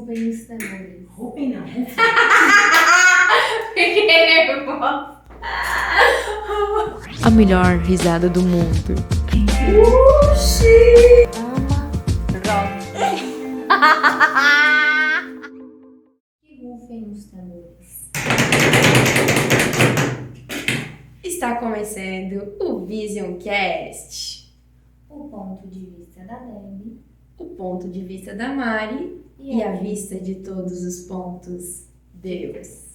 rufem os tambores. Rufem não, rufem. Fiquei nervosa. A melhor risada do mundo. Ama rock. Que rufem os tambores. Está começando o Visioncast. O ponto de vista da Debbie. O ponto de vista da Mari e a vista de todos os pontos, Deus.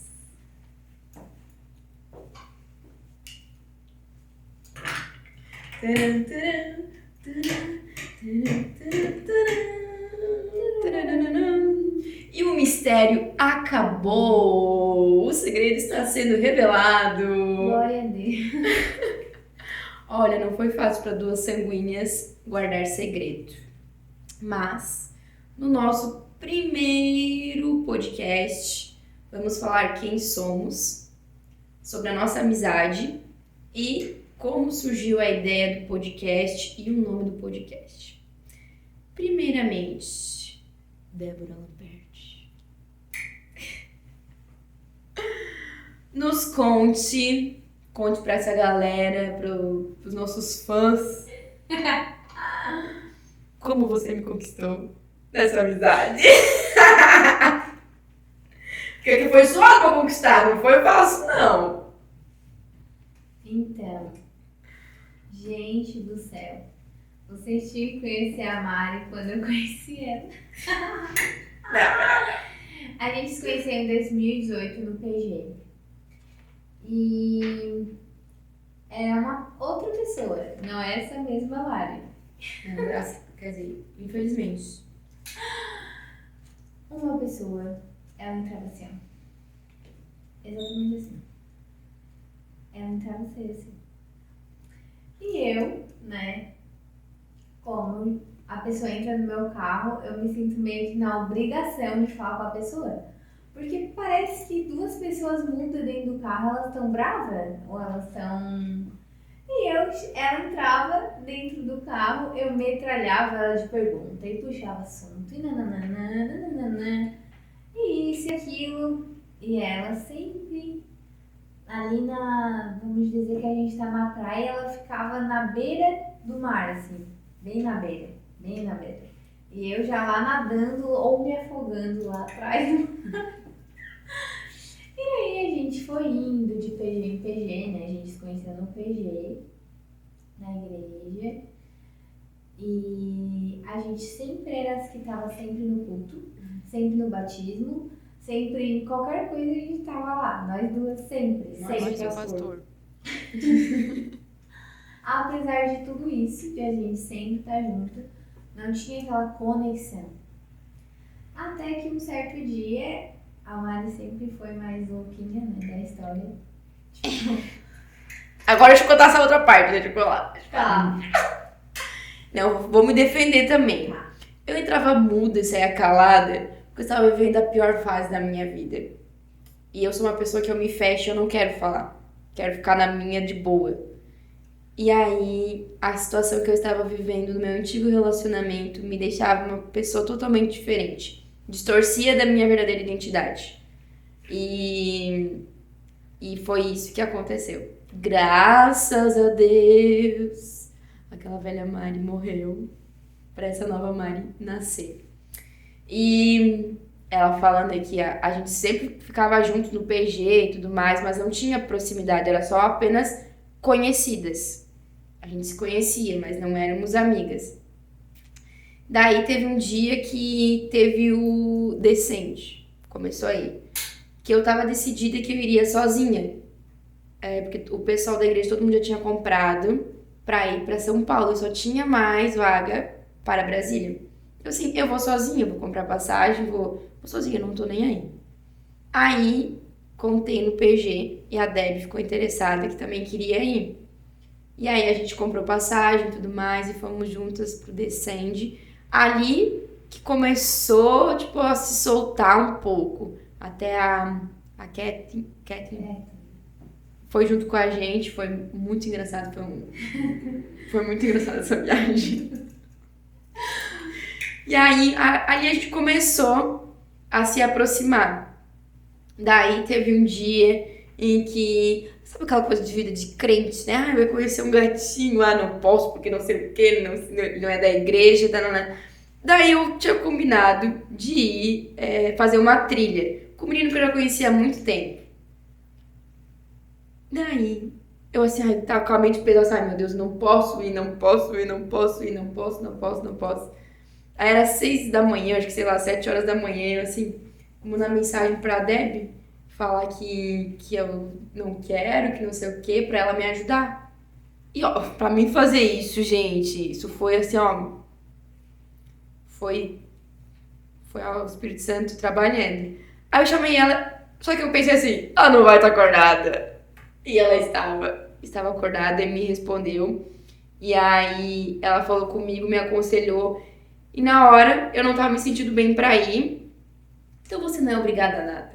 E o mistério acabou. O segredo está sendo revelado. Glória a Deus. Olha, não foi fácil para duas sanguíneas guardar segredo. Mas, no nosso primeiro podcast, vamos falar quem somos, sobre a nossa amizade e como surgiu a ideia do podcast e o nome do podcast. Primeiramente, Débora Lamberti. Nos conte para essa galera, pros nossos fãs, como você me conquistou nessa amizade. Porque foi suado pra conquistar, não foi fácil, não. Então, gente do céu, vocês tinham que conhecer a Mari quando eu conheci ela. A gente se conheceu em 2018 no PG. E era uma outra pessoa, não é essa mesma Mari. Quer dizer, infelizmente. Uma pessoa, ela entrava assim, ó. Exatamente assim. Ela entrava assim. E eu, né, como a pessoa entra no meu carro, eu me sinto meio que na obrigação de falar com a pessoa. Porque parece que duas pessoas mudam dentro do carro, elas estão bravas, ou elas estão... E ela entrava dentro do carro, eu metralhava ela de pergunta e puxava assunto, e nananana, e isso e aquilo. E ela sempre ali vamos dizer que a gente tá na praia, ela ficava na beira do mar, assim, bem na beira. E eu já lá nadando ou me afogando lá atrás. E aí a gente foi indo de PG em PG, né? A gente se conheceu no PG, na igreja. E a gente sempre era as que tava sempre no culto, sempre no batismo, sempre em qualquer coisa a gente tava lá. Nós duas sempre pastor. Apesar de tudo isso, de a gente sempre estar junto, não tinha aquela conexão. Até que um certo dia, a Mari sempre foi mais louquinha, né, da história. Agora deixa eu contar essa outra parte, deixa eu falar. Tá. Não, vou me defender também. Eu entrava muda e saía calada porque eu estava vivendo a pior fase da minha vida. E eu sou uma pessoa que eu me fecho e eu não quero falar. Quero ficar na minha de boa. E aí, a situação que eu estava vivendo no meu antigo relacionamento me deixava uma pessoa totalmente diferente. Distorcia da minha verdadeira identidade. E foi isso que aconteceu. Graças a Deus, aquela velha Mari morreu para essa nova Mari nascer. E ela falando aqui, a gente sempre ficava junto no PG e tudo mais, mas não tinha proximidade, era só apenas conhecidas. A gente se conhecia, mas não éramos amigas. Daí teve um dia que teve o Descende, começou aí, que eu tava decidida que eu iria sozinha. Porque o pessoal da igreja, todo mundo já tinha comprado pra ir pra São Paulo, eu só tinha mais vaga para Brasília. Eu assim, eu vou sozinha, eu vou comprar passagem, vou sozinha, não tô nem aí. Aí, contei no PG e a Deb ficou interessada, que também queria ir. E aí a gente comprou passagem e tudo mais e fomos juntas pro Descende. Ali que começou, tipo, a se soltar um pouco. Até a Catherine foi junto com a gente, foi muito engraçado, foi muito engraçado essa viagem. E aí, ali a gente começou a se aproximar. Daí teve um dia em que, sabe aquela coisa de vida de crente, né? Ah, vai conhecer um gatinho, não posso porque não sei o quê, não é da igreja, tá. Daí eu tinha combinado de ir fazer uma trilha com um menino que eu já conhecia há muito tempo. Daí, eu assim, tava com a mente pesada, ai meu Deus, não posso ir, não posso ir, não posso ir, não posso, não posso, não posso. Aí era 6 da manhã, acho que sei lá, 7 horas da manhã, eu assim, mandar mensagem pra Deb, falar que eu não quero, que não sei o que, pra ela me ajudar. E ó, pra mim fazer isso, gente, isso foi assim, ó, foi o Espírito Santo trabalhando. Aí eu chamei ela, só que eu pensei assim, ela não vai estar acordada. E ela estava acordada e me respondeu. E aí ela falou comigo, me aconselhou. E na hora eu não tava me sentindo bem pra ir. Então você não é obrigada a nada.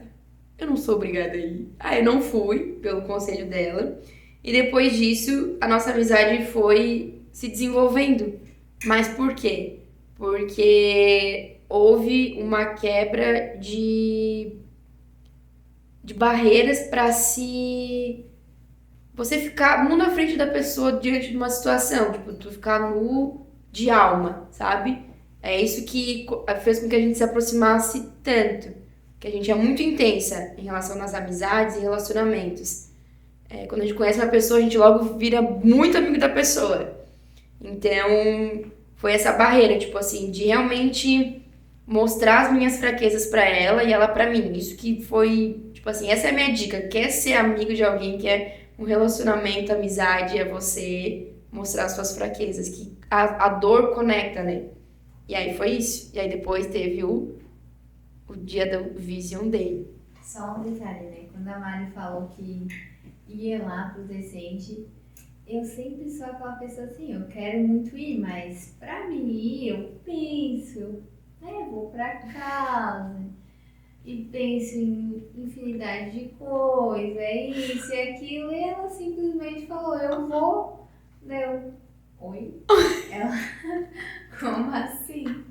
Eu não sou obrigada a ir. Aí eu não fui, pelo conselho dela. E depois disso, a nossa amizade foi se desenvolvendo. Mas por quê? Porque houve uma quebra de barreiras pra se você ficar nu na frente da pessoa diante de uma situação, tipo, tu ficar nu de alma, sabe? É isso que fez com que a gente se aproximasse tanto, que a gente é muito intensa em relação nas amizades e relacionamentos. Quando a gente conhece uma pessoa, a gente logo vira muito amigo da pessoa. Então, foi essa barreira, tipo assim, de realmente mostrar as minhas fraquezas pra ela e ela pra mim. Isso que foi, tipo assim, essa é a minha dica. Quer ser amigo de alguém, quer um relacionamento, amizade, é você mostrar suas fraquezas, que a dor conecta, né? E aí foi isso. E aí depois teve o dia do Vision Day. Só um detalhe, né? Quando a Mari falou que ia lá pro Decente, eu sempre sou aquela pessoa assim, eu quero muito ir, mas pra mim ir, eu penso, né? Vou pra casa e penso em infinidade de coisas, é isso e aquilo, e ela simplesmente falou, eu vou, eu, oi? Ela, como assim?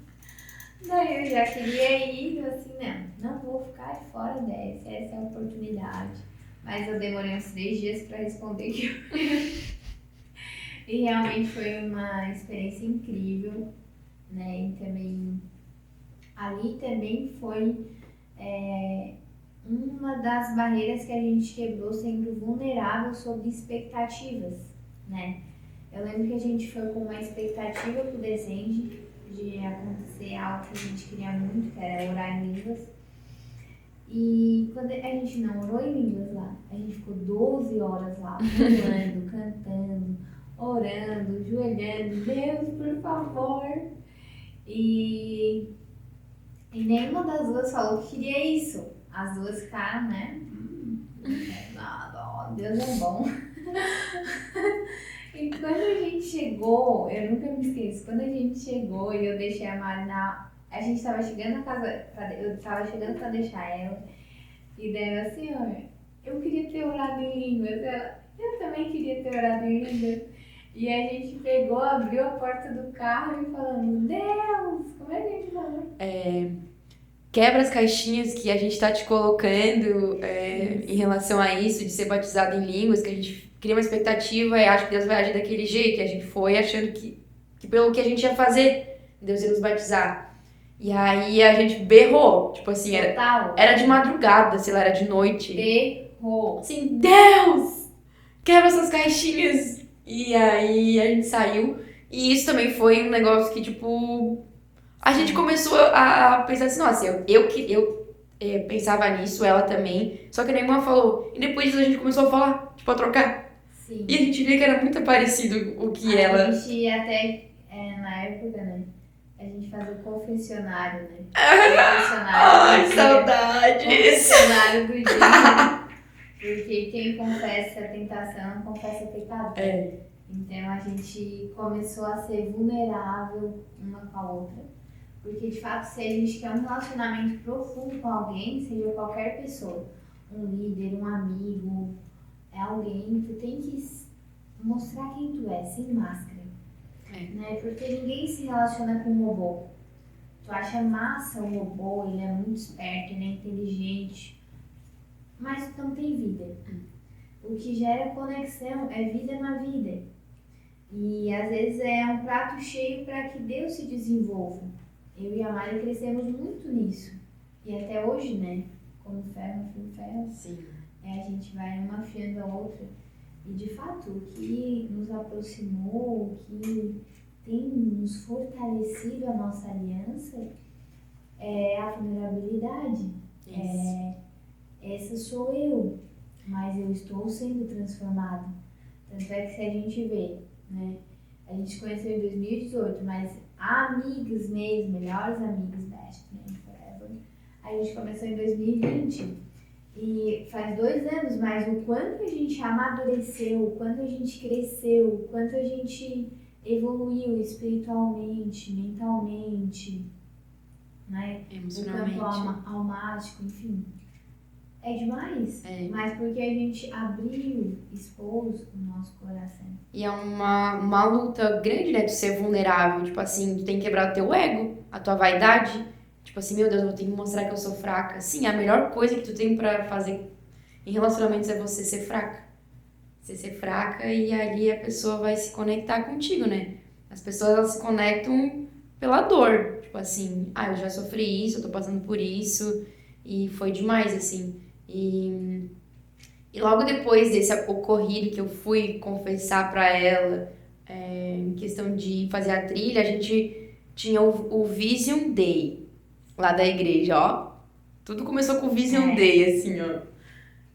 Daí eu já queria ir, eu assim, não vou ficar de fora dessa, essa é a oportunidade. Mas eu demorei uns 3 dias pra responder que eu... E realmente foi uma experiência incrível, né? E também, ali também foi uma das barreiras que a gente quebrou sendo vulnerável sobre expectativas, né? Eu lembro que a gente foi com uma expectativa pro Descende, de acontecer algo que a gente queria muito, que era orar em línguas. E quando a gente não orou em línguas lá, a gente ficou 12 horas lá, pulando, cantando, orando, joelhando, Deus, por favor. E nenhuma das duas falou que queria isso. As duas ficaram, né? Não quero nada, ó, Deus é bom. E quando a gente chegou, eu nunca me esqueço, quando a gente chegou e eu deixei a Mari na... A gente tava chegando na casa, eu tava chegando pra deixar ela, e daí ela assim, olha, eu queria ter orado em línguas, eu também queria ter orado em línguas. E a gente pegou, abriu a porta do carro e falando, Deus, como é que a gente falou? Quebra as caixinhas que a gente tá te colocando em relação a isso, de ser batizado em línguas, que a gente cria uma expectativa e acha que Deus vai agir daquele jeito. E a gente foi achando que pelo que a gente ia fazer, Deus ia nos batizar. E aí a gente berrou, tipo assim, era de madrugada, sei lá, era de noite. Berrou. Assim, Deus, quebra essas caixinhas. E aí a gente saiu. E isso também foi um negócio que, tipo, a gente começou a pensar assim, nossa, eu pensava nisso, ela também, só que nenhuma falou. E depois disso a gente começou a falar, tipo, a trocar. Sim. E a gente via que era muito parecido o que ela... A gente até, na época, né, a gente fazia o confessionário, né? Ai, saudades! Confessionário do dia. Porque quem confessa a tentação não confessa o pecado. Então a gente começou a ser vulnerável uma com a outra. Porque de fato, se a gente quer um relacionamento profundo com alguém, seja qualquer pessoa, um líder, um amigo, é alguém, tu tem que mostrar quem tu é, sem máscara. Né? Porque ninguém se relaciona com um robô. Tu acha massa o robô, ele é muito esperto, ele é inteligente, mas não tem vida. O que gera conexão é vida na vida. E às vezes é um prato cheio para que Deus se desenvolva. Eu e a Mari crescemos muito nisso. E até hoje, né? Como ferro, fio, ferro. Sim. A gente vai uma afiando a outra. E de fato, o que nos aproximou, o que tem nos fortalecido a nossa aliança é a vulnerabilidade. Essa sou eu, mas eu estou sendo transformado. Tanto é que se a gente vê, né? A gente se conheceu em 2018, mas amigas mesmo, melhores amigas, best friend forever, a gente começou em 2020. E faz 2 anos, mas o quanto a gente amadureceu, o quanto a gente cresceu, o quanto a gente evoluiu espiritualmente, mentalmente, né? Emocionalmente. O campo almático, enfim. É demais. Mas porque a gente abriu, expôs o nosso coração. E é uma luta grande, né? De ser vulnerável. Tipo assim, tu tem que quebrar o teu ego, a tua vaidade. Tipo assim, meu Deus, eu vou ter que mostrar que eu sou fraca. Sim, a melhor coisa que tu tem pra fazer em relacionamentos é você ser fraca. Você ser fraca e ali a pessoa vai se conectar contigo, né? As pessoas, elas se conectam pela dor. Tipo assim, eu já sofri isso, eu tô passando por isso. E foi demais, assim. E logo depois desse ocorrido que eu fui confessar pra ela, em questão de fazer a trilha, a gente tinha o Vision Day lá da igreja, ó. Tudo começou com o Vision Day, assim, ó.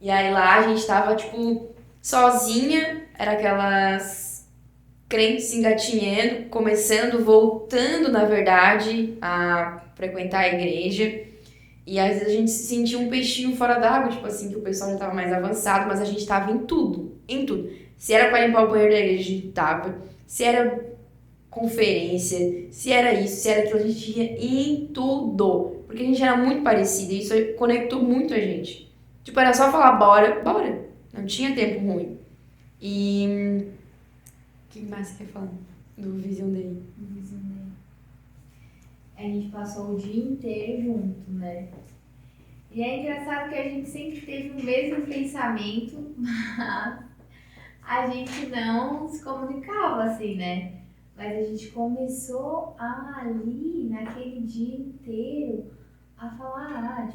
E aí lá a gente tava, tipo, sozinha, era aquelas crentes engatinhando, começando, voltando, na verdade, a frequentar a igreja. E às vezes a gente se sentia um peixinho fora d'água, tipo assim, que o pessoal já tava mais avançado, mas a gente tava em tudo, em tudo. Se era pra limpar o banheiro da igreja, a gente tava. Se era conferência, se era isso, se era aquilo, a gente ia em tudo. Porque a gente era muito parecida e isso conectou muito a gente. Tipo, era só falar bora, bora. Não tinha tempo ruim. E... o que mais você quer falar do Vision Day? A gente passou o dia inteiro junto, né? E é engraçado que a gente sempre teve o mesmo pensamento, mas a gente não se comunicava assim, né? Mas a gente começou ali, naquele dia inteiro, a falar,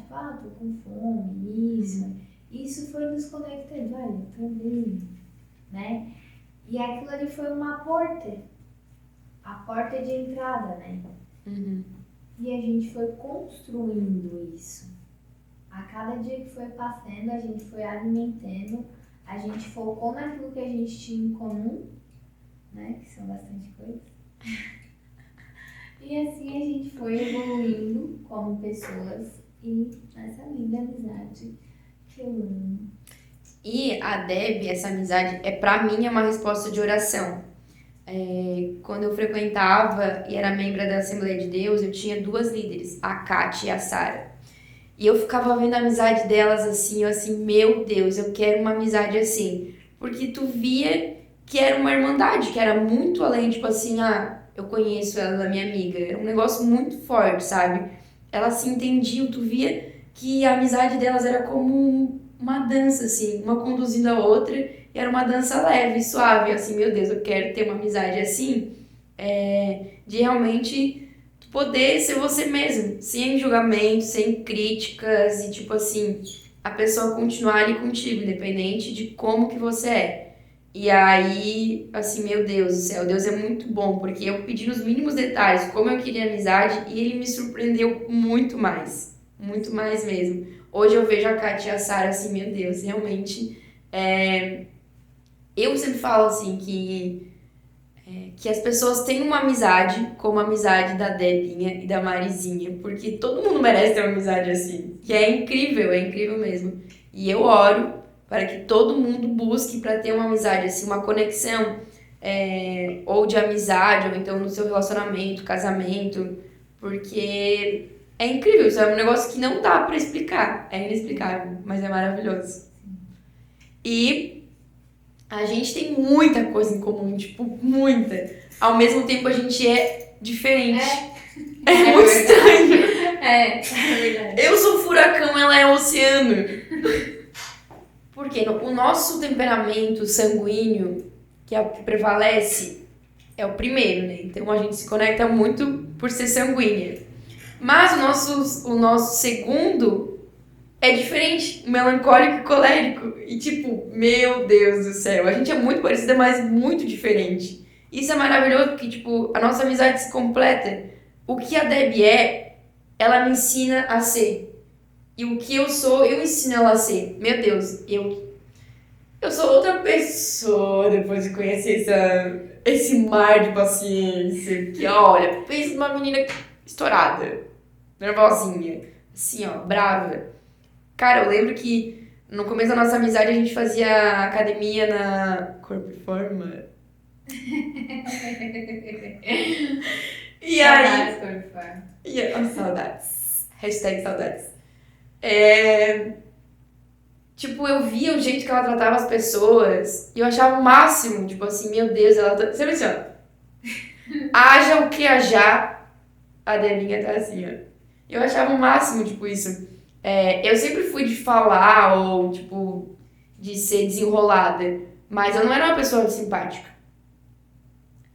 tô com fome, isso. Isso foi nos conectando, eu também, né? E aquilo ali foi uma porta, a porta de entrada, né? Uhum. E a gente foi construindo isso. A cada dia que foi passando, a gente foi alimentando, a gente focou naquilo que a gente tinha em comum, né? Que são bastante coisas. E assim a gente foi evoluindo como pessoas e nessa linda amizade que eu amo. E a Deb, essa amizade, pra mim é uma resposta de oração. Quando eu frequentava e era membro da Assembleia de Deus, eu tinha 2 líderes, a Kátia e a Sara. E eu ficava vendo a amizade delas assim, eu assim, meu Deus, eu quero uma amizade assim. Porque tu via que era uma irmandade, que era muito além, tipo assim, eu conheço ela, minha amiga. Era um negócio muito forte, sabe? Elas se entendiam, tu via que a amizade delas era como uma dança, assim, uma conduzindo a outra. E era uma dança leve, suave, assim, meu Deus, eu quero ter uma amizade assim, de realmente poder ser você mesmo, sem julgamento, sem críticas e tipo assim, a pessoa continuar ali contigo, independente de como que você é. E aí, assim, meu Deus do céu, Deus é muito bom, porque eu pedi nos mínimos detalhes como eu queria amizade e ele me surpreendeu muito mais mesmo. Hoje eu vejo a Kátia e a Sara assim, meu Deus, realmente, eu sempre falo assim que as pessoas têm uma amizade como a amizade da Debinha e da Marizinha, porque todo mundo merece ter uma amizade assim, que é incrível mesmo. E eu oro para que todo mundo busque para ter uma amizade assim, uma conexão, ou de amizade, ou então no seu relacionamento, casamento, porque é incrível, isso é um negócio que não dá para explicar, é inexplicável, mas é maravilhoso. E a gente tem muita coisa em comum, tipo, muita. Ao mesmo tempo a gente é diferente. É muito estranho. É verdade. Eu sou furacão, ela é oceano. Porque o nosso temperamento sanguíneo, que é o que prevalece, é o primeiro, né? Então a gente se conecta muito por ser sanguínea. Mas o nosso segundo é diferente, melancólico e colérico. E tipo, meu Deus do céu, a gente é muito parecida, mas muito diferente. Isso é maravilhoso porque, tipo, a nossa amizade se completa. O que a Debbie ela me ensina a ser. E o que eu sou, eu ensino ela a ser. Meu Deus, eu sou outra pessoa depois de conhecer esse mar de paciência. Que, olha, pensa numa menina estourada, nervosinha, assim, ó, brava. Cara, eu lembro que no começo da nossa amizade a gente fazia academia na Corpo e Forma. E aí. Saudades, Corpo. Saudades. Hashtag saudades. Tipo, eu via o jeito que ela tratava as pessoas e eu achava o máximo, tipo assim, meu Deus, ela tá. Você assim, ó. Haja o que hajar, a Delinha tá assim, ó. Eu achava o máximo, tipo, isso. Eu sempre fui de falar ou, tipo, de ser desenrolada, mas eu não era uma pessoa simpática.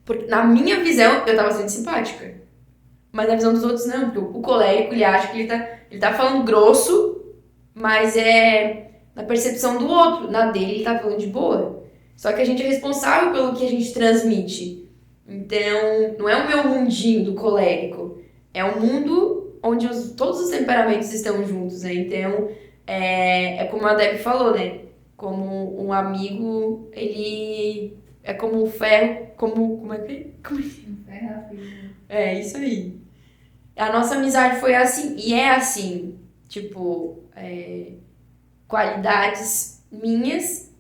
Porque na minha visão, eu tava sendo simpática. Mas na visão dos outros, não. Porque o colérico, ele acha que ele tá falando grosso, mas é na percepção do outro. Na dele, ele tá falando de boa. Só que a gente é responsável pelo que a gente transmite. Então, não é o meu mundinho do colérico. É um mundo onde todos os temperamentos estão juntos, né? Então, é como a Debbie falou, né? Como um amigo, ele é como um ferro, como é que... É, isso aí. A nossa amizade foi assim, e é assim, tipo, qualidades minhas,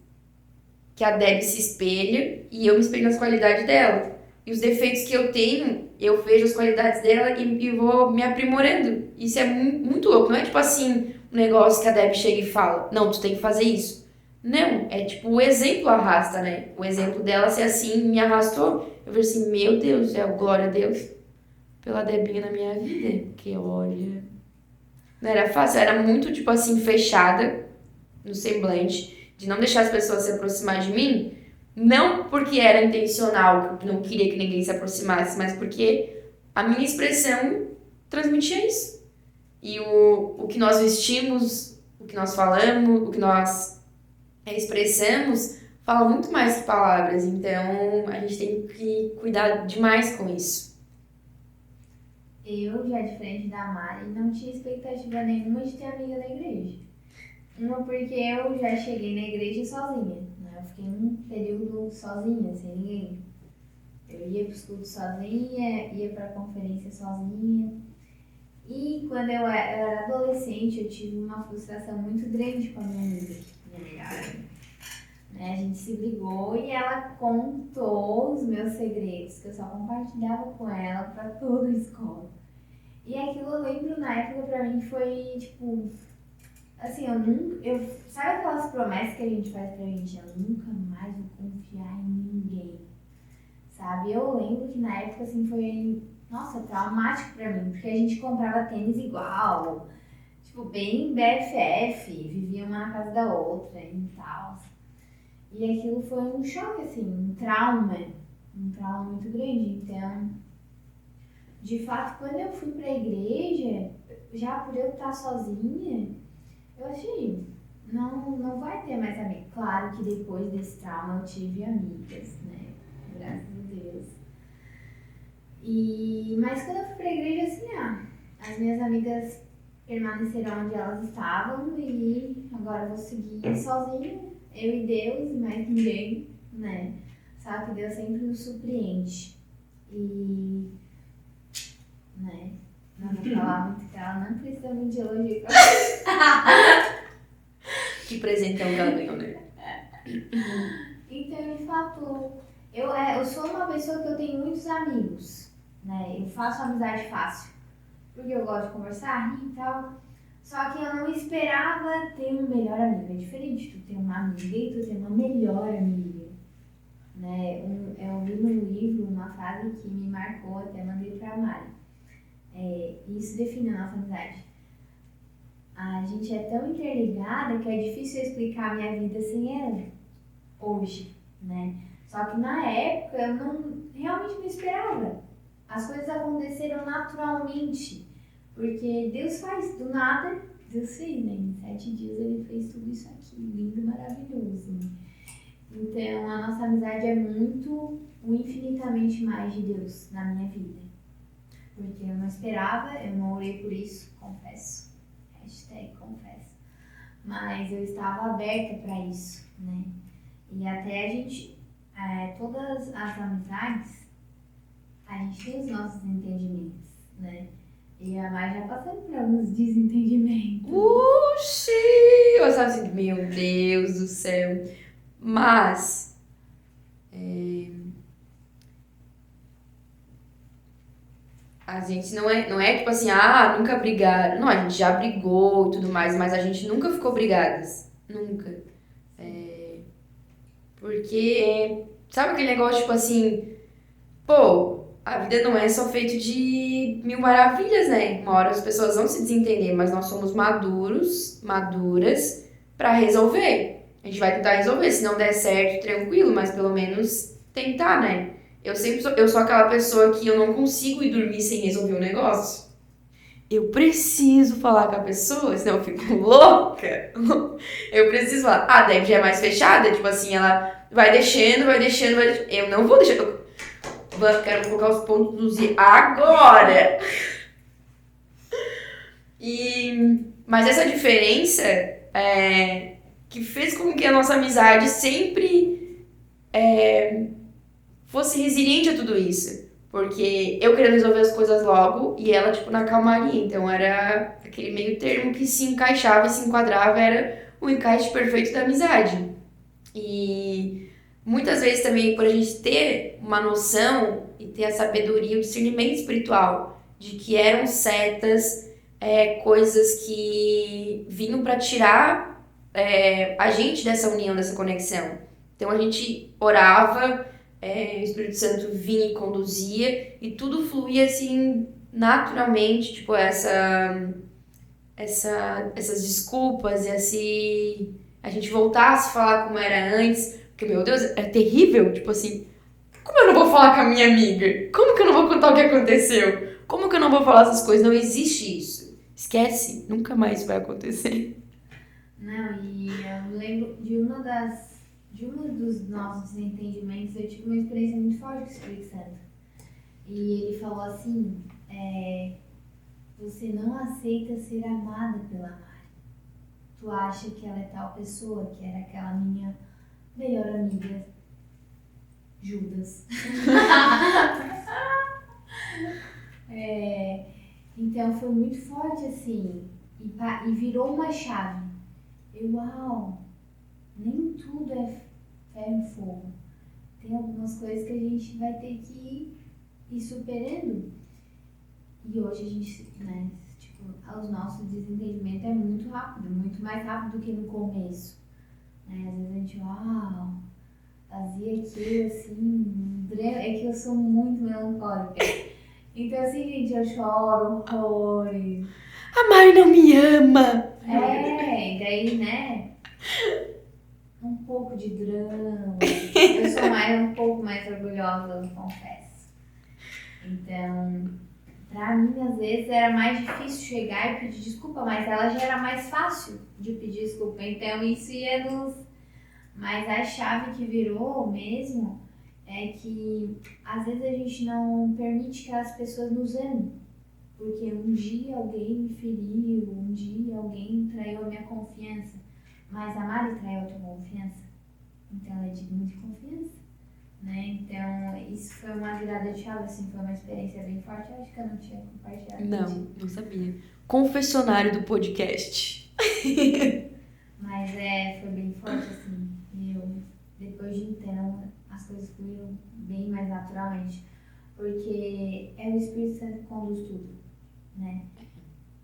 que a Debbie se espelha, e eu me espelho nas qualidades dela. E os defeitos que eu tenho, eu vejo as qualidades dela e vou me aprimorando. Isso é muito louco, não é tipo assim, um negócio que a Debbie chega e fala, não, tu tem que fazer isso. Não, é tipo, o exemplo arrasta, né? O exemplo dela ser assim, me arrastou. Eu vejo assim, meu Deus do céu, glória a Deus pela Debinha na minha vida. Que olha, não era fácil, era muito, tipo assim, fechada no semblante, de não deixar as pessoas se aproximar de mim, não porque era intencional, porque não queria que ninguém se aproximasse, mas porque a minha expressão transmitia isso. E o que nós vestimos, o que nós falamos, o que nós expressamos, fala muito mais que palavras. Então, a gente tem que cuidar demais com isso. Eu, já diferente da Mari, não tinha expectativa nenhuma de ter amiga na igreja. Uma porque eu já cheguei na igreja sozinha, né? Eu fiquei um período sozinha, sem ninguém. Eu ia para os cultos sozinha, ia para a conferência sozinha. E quando eu era adolescente, eu tive uma frustração muito grande com a minha amiga, minha melhor amiga. Né? A gente se brigou e ela contou os meus segredos, que eu só compartilhava com ela para toda a escola. E aquilo eu lembro na época pra mim foi tipo, assim, sabe aquelas promessas que a gente faz pra gente? Eu nunca mais vou confiar em ninguém, sabe? Eu lembro que na época assim foi, nossa, traumático pra mim, porque a gente comprava tênis igual, tipo, bem BFF, vivia uma na casa da outra e tal. E aquilo foi um choque, assim, um trauma muito grande. Então, de fato, quando eu fui pra igreja, já por eu estar sozinha, eu achei, não vai ter mais amigos. Claro que depois desse trauma eu tive amigas, né? Graças a Deus. Mas quando eu fui pra igreja, assim, as minhas amigas permaneceram onde elas estavam e agora eu vou seguir sozinha, eu e Deus e mais ninguém, né? Sabe que Deus sempre nos surpreende. E, né? Não vou falar muito que ela não precisa muito de elogio. Que presentão que ela ganhou, né? Então, de fato, eu sou uma pessoa que eu tenho muitos amigos, né? Eu faço amizade fácil, porque eu gosto de conversar, rir e tal. Só que eu não esperava ter um melhor amigo. É diferente tu ter uma amiga e tu ter uma melhor amiga, né? Eu vi num livro uma frase que me marcou, até mandei pra Mari. Isso define a nossa amizade. A gente é tão interligada que é difícil eu explicar a minha vida sem ela hoje, né? Só que na época eu realmente não esperava. As coisas aconteceram naturalmente, porque Deus faz do nada, Deus fez, né? Em 7 dias ele fez tudo isso aqui, lindo, maravilhoso. Né? Então a nossa amizade é muito, infinitamente mais de Deus na minha vida. Porque eu não esperava, eu não orei por isso, confesso. #confesso. Mas eu estava aberta para isso, né? E até a gente, todas as amizades, a gente tem os nossos entendimentos, né? E a Mai já passou por alguns desentendimentos. Oxi! Eu estava assim, meu Deus do céu. Mas, a gente não é tipo assim, nunca brigaram. Não, a gente já brigou e tudo mais, mas a gente nunca ficou brigadas. Nunca. Porque, sabe aquele negócio tipo assim, pô, a vida não é só feito de mil maravilhas, né? Uma hora as pessoas vão se desentender, mas nós somos maduras pra resolver. A gente vai tentar resolver, se não der certo, tranquilo, mas pelo menos tentar, né? Eu sou aquela pessoa que eu não consigo ir dormir sem resolver um negócio. Eu preciso falar com a pessoa, senão eu fico louca. Eu preciso falar. A Deb já é mais fechada, tipo assim, ela vai deixando. Eu não vou deixar. Quero colocar os pontos dos i agora. Mas essa diferença que fez com que a nossa amizade sempre fosse resiliente a tudo isso. Porque eu querendo resolver as coisas logo e ela, tipo, na calmaria. Então era aquele meio termo que se encaixava e se enquadrava, era o encaixe perfeito da amizade. E muitas vezes também, por a gente ter uma noção e ter a sabedoria, o discernimento espiritual de que eram setas, coisas que vinham para tirar a gente dessa união, dessa conexão. Então a gente orava, o Espírito Santo vinha e conduzia e tudo fluía assim naturalmente, tipo essas desculpas e a gente voltasse a falar como era antes, porque meu Deus, é terrível, tipo assim, como eu não vou falar com a minha amiga? Como que eu não vou contar o que aconteceu? Como que eu não vou falar essas coisas? Não existe isso. Esquece, nunca mais vai acontecer. Não, e eu lembro de um dos nossos entendimentos, eu tive uma experiência muito forte com o Espírito Santo. E ele falou assim, você não aceita ser amada pela Mari. Tu acha que ela é tal pessoa, que era aquela minha melhor amiga, Judas. Então foi muito forte assim, e virou uma chave. Uau, nem tudo é ferro e fogo. Tem algumas coisas que a gente vai ter que ir superando. E hoje a gente, né, tipo, os nossos desentendimentos é muito rápido, muito mais rápido do que no começo. Né? Às vezes a gente, fazia aquilo assim, é que eu sou muito melancólica. Então assim, gente, eu choro horrores. A Mari não me ama! E daí, né, um pouco de drama. Eu sou um pouco mais orgulhosa, eu confesso. Então, pra mim, às vezes, era mais difícil chegar e pedir desculpa, mas ela já era mais fácil de pedir desculpa. Então, isso ia nos... Mas a chave que virou mesmo é que, às vezes, a gente não permite que as pessoas nos amem. Porque um dia alguém me feriu, um dia alguém traiu a minha confiança. Mas a Mari traiu a tua confiança. Então, ela é digna de confiança. Né? Então, isso foi uma virada de chave, assim, foi uma experiência bem forte. Eu acho que eu não tinha compartilhado. Não sabia. Confessionário do podcast. Mas foi bem forte, assim. Depois de então, as coisas fluíram bem mais naturalmente. Porque é o Espírito Santo que conduz tudo, né?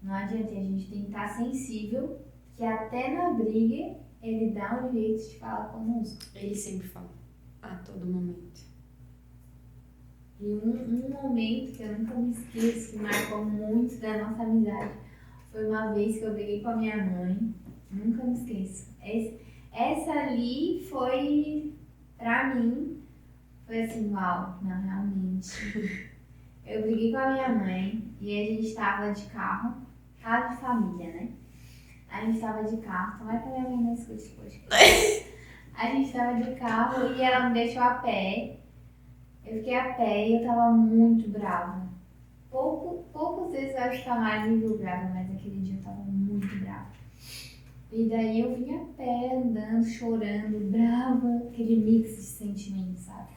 Não adianta, a gente tem que estar sensível, que até na briga ele dá um jeito de falar conosco. Ele sempre fala. A todo momento. E um momento que eu nunca me esqueço, que marcou muito da nossa amizade, foi uma vez que eu briguei com a minha mãe. Nunca me esqueço. Essa ali foi, pra mim, foi assim, uau, não, realmente. Eu briguei com a minha mãe e a gente tava de carro, casa de família, né? A gente tava de carro, tomara que a minha mãe não escute hoje. A gente tava de carro e ela me deixou a pé. Eu fiquei a pé e eu tava muito brava. Poucas vezes eu acho que a Mari me viu brava, mas aquele dia eu tava muito brava. E daí eu vim a pé, andando, chorando, brava, aquele mix de sentimentos, sabe?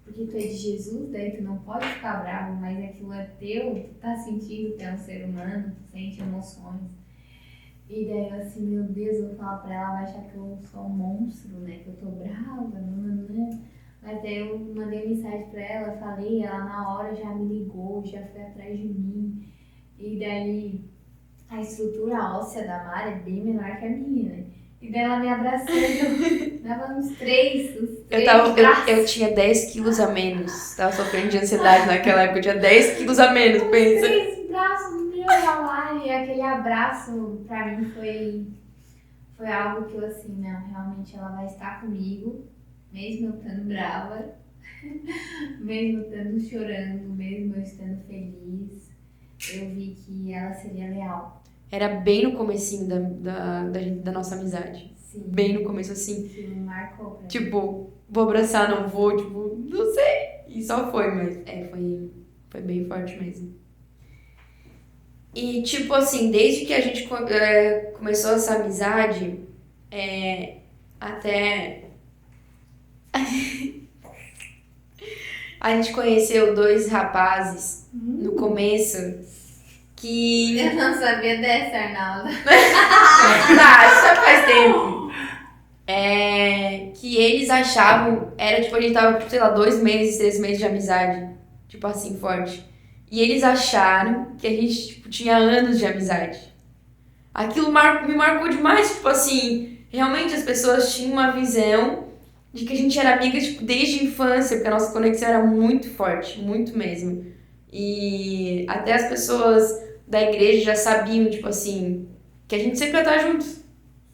Porque tu é de Jesus, daí tu não pode ficar bravo, mas aquilo é teu, tu tá sentindo, tu é um ser humano, tu sente emoções. E daí eu assim, meu Deus, eu vou falar pra ela, vai achar que eu sou um monstro, né? Que eu tô brava, não. Mas daí eu mandei mensagem pra ela, falei, ela na hora já me ligou, já foi atrás de mim. E daí a estrutura óssea da Mari é bem menor que a minha, né? E daí ela me abraçou, dava uns três braços. Eu tinha 10 quilos a menos. Tava sofrendo de ansiedade naquela época. Eu tinha 10 quilos a menos, pensa. 3 braços meu da Mari. E aquele abraço pra mim foi algo que eu assim, não, realmente ela vai estar comigo, mesmo eu estando brava, mesmo eu estando chorando, mesmo eu estando feliz. Eu vi que ela seria leal. Era bem no comecinho da nossa amizade. Sim. Bem no começo, assim. Que me marcou pra mim. Tipo, vou abraçar, não vou, tipo, não sei. E só foi, mas foi bem forte mesmo. E, tipo assim, desde que a gente começou essa amizade, até... A gente conheceu 2 rapazes no começo que... Eu não sabia dessa, Arnaldo. já faz tempo. Que eles achavam, era tipo, a gente tava, sei lá, 2 meses, 3 meses de amizade, tipo assim, forte. E eles acharam que a gente, tipo, tinha anos de amizade. Aquilo me marcou demais, tipo assim, realmente as pessoas tinham uma visão de que a gente era amiga, tipo, desde a infância, porque a nossa conexão era muito forte, muito mesmo. E até as pessoas da igreja já sabiam, tipo assim, que a gente sempre ia estar juntos.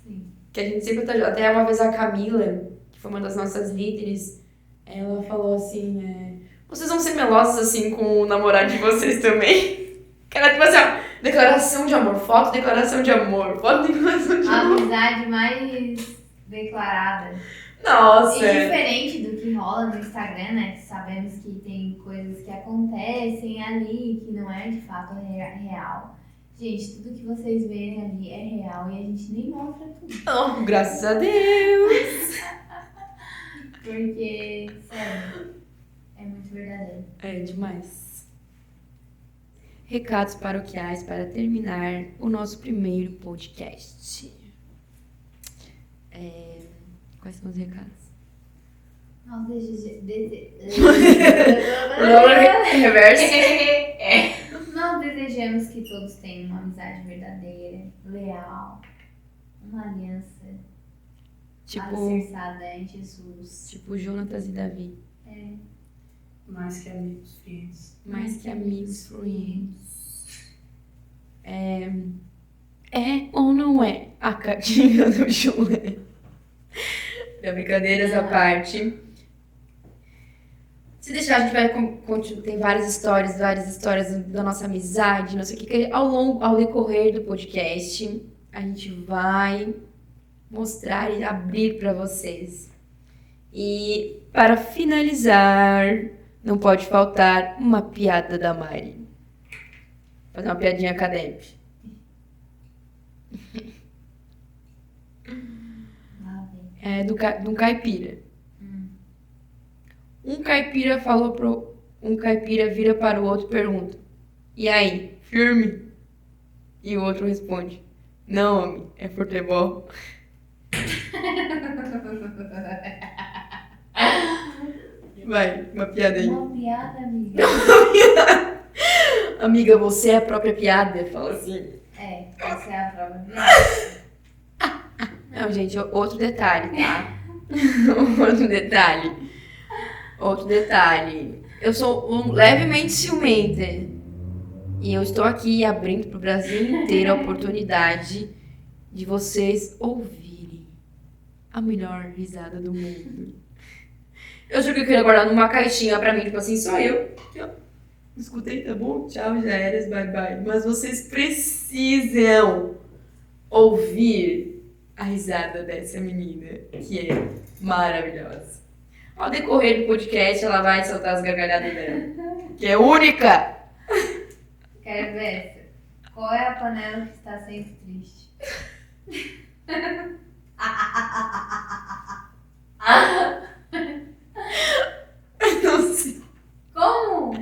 Sim. Que a gente sempre tá junto. Até uma vez a Camila, que foi uma das nossas líderes, ela falou assim, vocês vão ser melosas assim com o namorado de vocês também. Que era tipo assim, ó, declaração de amor, foto, declaração de amor, foto, declaração de A amor. amizade mais declarada. Nossa! E diferente do que rola no Instagram, né? Que sabemos que tem coisas que acontecem ali que não é de fato real. Gente, tudo que vocês verem ali é real e a gente nem mostra tudo. Oh, graças a Deus! Porque, sério, é muito verdadeiro. É demais. Recados paroquiais para terminar o nosso primeiro podcast. Quais são os recados? Nós Reverse. Nós desejamos que todos tenham uma amizade verdadeira, leal, uma aliança alicerçada em Jesus. Tipo Jonatas e Davi. Mais que amigos fiéis. Mais que amigos fluentes. É ou não é a cartinha do Chulé? Brincadeiras à parte. Se deixar, a gente vai continuar. Tem várias histórias da nossa amizade, não sei o que ao decorrer do podcast, a gente vai mostrar e abrir para vocês. E para finalizar, não pode faltar uma piada da Mari. Fazer uma piadinha com a Deb. De um caipira. Um caipira um caipira vira para o outro e pergunta: e aí, firme? E o outro responde: não, homem, é futebol. Vai, uma piada aí. Uma piada, amiga. Amiga, você é a própria piada. Fala assim. Essa é a própria piada. Não, gente, outro detalhe, tá? Outro detalhe. Eu sou levemente ciumenta. E eu estou aqui abrindo pro Brasil inteiro a oportunidade de vocês ouvirem a melhor risada do mundo. Eu juro que eu queria guardar numa caixinha pra mim, tipo assim, só eu. Aqui, ó. Escutei, tá bom? Tchau, já eras, bye bye. Mas vocês precisam ouvir a risada dessa menina, que é maravilhosa. Ao decorrer do podcast, ela vai soltar as gargalhadas dela, que é única. Quero ver essa. Qual é a panela que está sempre triste? Não sei. Como?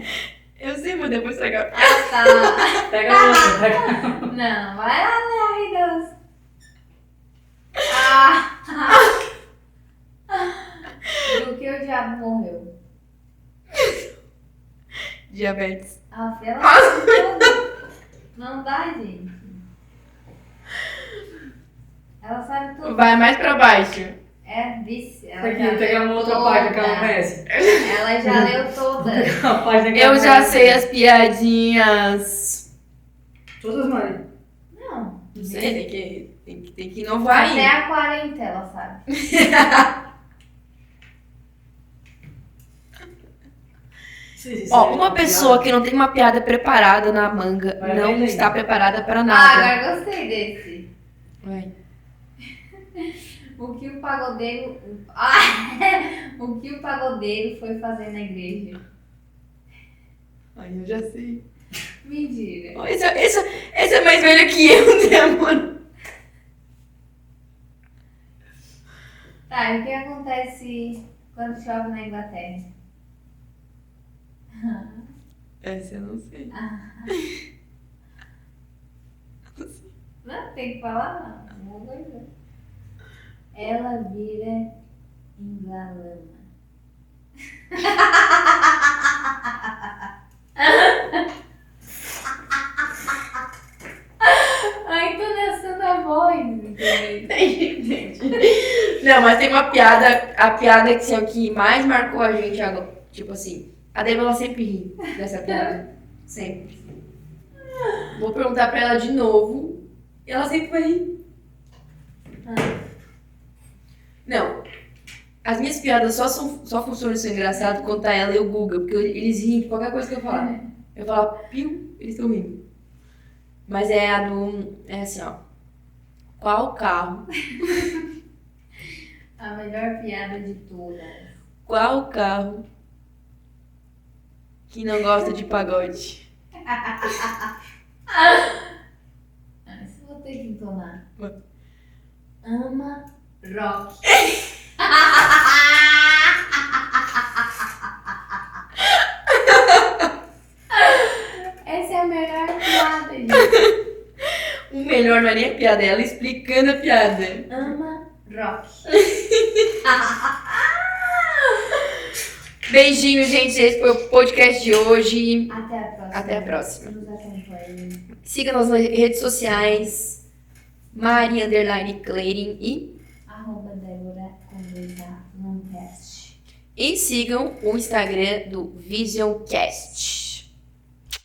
Eu sei, mas depois pegar. Ah, tá. Pega outra, pega. Não, vai lá, né, Deus. Ah! Do que o diabo morreu? Diabetes. Ah, filha, ela sabe tudo. Não dá, gente. Ela sabe tudo. Vai mais pra baixo. É, vice. Ela Aqui, já pega leu uma outra toda. página que ela não conhece. Ela já leu toda. A página que Eu ela já conhece. sei as piadinhas. Todas, Mari. Não. Não sei, tem que inovar Até aí. a 40 ela sabe. Ó, uma pessoa que não tem uma piada preparada na manga Vai não vendo aí. está preparada pra Ah, nada. agora gostei desse. Vai. O que o pagodeiro. Ah, o que o pagodeiro foi fazer na igreja? Ai, eu já sei. Mentira. Ó, esse é mais velho que eu, né, amor? Tá, e o que acontece quando chove na Inglaterra? Essa eu não sei. Não, tem que falar não. Não vou ver. Ela vira Inglalama. A entonação da voz. Entendi. Não, mas tem uma piada, a piada que, assim, é o que mais marcou a gente agora. Tipo assim, a Débora ela sempre ri dessa piada. Sempre. Vou perguntar pra ela de novo e ela sempre vai rir. Não. As minhas piadas só funcionam e são engraçadas quando tá ela e o Guga, porque eles riem de qualquer coisa que eu falar. Eu falar piu, eles estão rindo. Mas é a do. É assim, ó. Qual carro? A melhor piada de todas. Qual carro que não gosta de pagode? Isso eu vou ter que entonar. Vai. Ama rock. Essa é a melhor piada, gente. O melhor não é nem a piada, é ela explicando a piada. Ama rock. Beijinho, gente. Esse foi o podcast de hoje. Até a próxima. Até a próxima. Nos acompanhe. Siga nas redes sociais. Mari_Cleirin e @Débora com 2A num teste. sigam o Instagram do Visioncast.